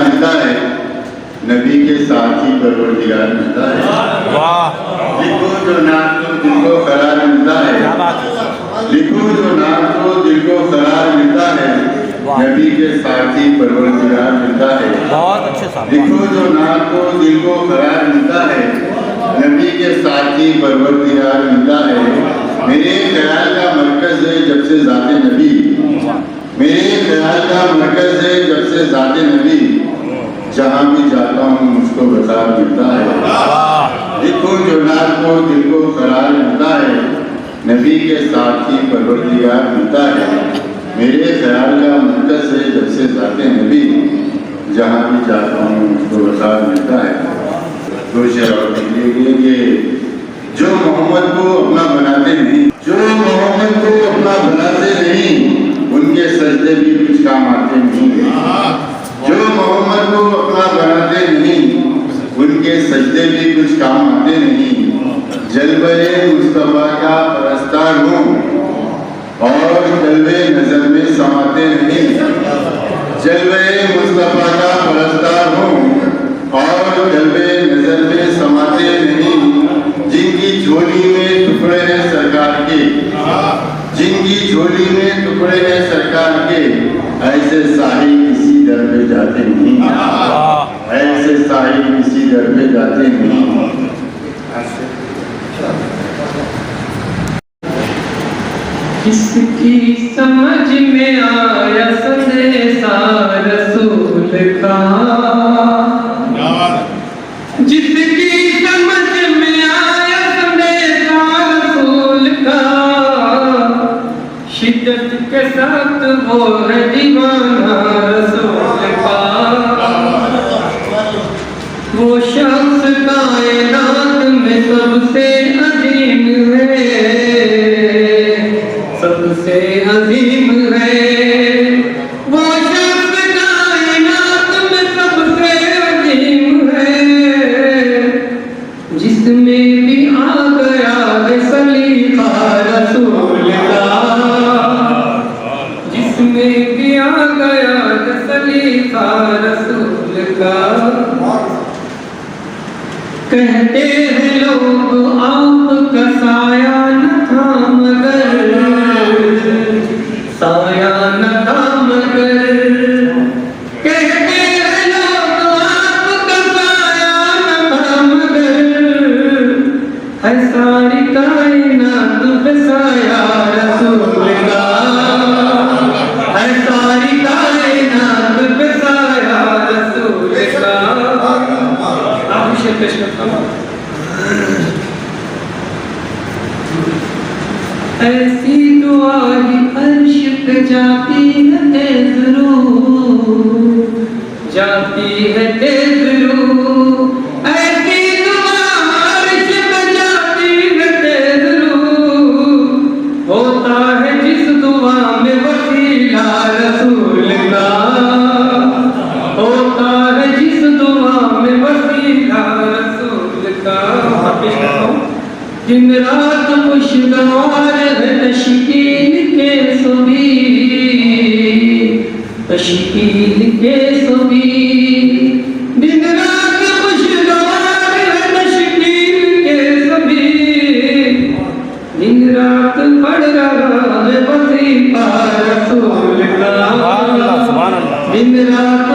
मिलता है, नबी के साथ ही परवरदिगार मिलता है। वाह, लिखो जो नाम तो दिल को करार मिलता है, क्या बात है। लिखो जो नाम तो दिल को करार मिलता है, नबी के साथ ही परवरदिगार मिलता है। बहुत अच्छे साहब। लिखो जो नाम तो दिल को करार मिलता है, नबी के साथ ही परवरदिगार मिलता है। मेरे ख्याल का मरकज है जब से ज़ाते नबी, मेरे ख्याल का मरकज है जब से ज़ाते नबी, जहाँ भी जाता हूँ मुझको वक़ार मिलता है। लिखो जो नाम को दिल को करार मिलता है, नबी के साथ ही परवरदिगार मिलता है। मेरे ख्याल का मरकज है जब से ज़ाते नबी, जहाँ भी जाता हूँ मुझको वक़ार मिलता है। दो शेर और निकलेंगे कि जो मोहम्मद को अपना बनाते नहीं, जो मोहम्मद को अपना बनाते नहीं, उनके सजदे भी कुछ काम आते नहीं। जो मोहम्मद को अपना बनाते नहीं, उनके सजदे भी कुछ काम आते नहीं। जलवे मुस्तफा का परस्तार हूँ और जलवे नजर में समाते नहीं। जलवे मुस्तफा का परस्तार हूँ और जलवे नजर में समाते नहीं। जिनकी झोली में टुकड़े हैं सरकार के, जिनकी झोली में टुकड़े हैं सरकार के, ऐसे साहिब किसी दर पे जाते नहीं, ऐसे साहिब किसी दर पे जाते नहीं। किसकी समझ में आया संदेशा रसूल का, जिसकी समझ में आया संदेशा रसूल का, शिद्दत के साथ वो है दीवाना रसूल का। वो शख्स कायनात में सबसे अजीम है, सबसे अजीम है। वो शख्स कायनात में सबसे अजीम है, जिसमें भी आ गया है सलीका रसूल का, जिसमें भी आ गया है सलीका रसूल का। कहते हैं लोग आपका साया न था मगर, साया न था मगर। कहते हैं लोग आपका साया न था मगर, है सारी कायनात पे साया रसूल का, है सारी कायनात पे साया रसूल का। आप शेर पेश करता हूँ। ऐसी दुआ ही अर्श पे जाती है तेज रूह, जाती है तेज रूह। ऐसी दुआ अर्श पे जाती है तेज रूह, होता है जिस दुआ में वसीला रसूल का, होता है जिस दुआ में वसीला रसूल का। दिन रात खुशगवार है तशकील के सुबी, तशकील के सुबी। दिन रात खुशगवार है तशकील के सुबी, दिन रात पढ़ रहा है वजीफा रसूल का, दिन रात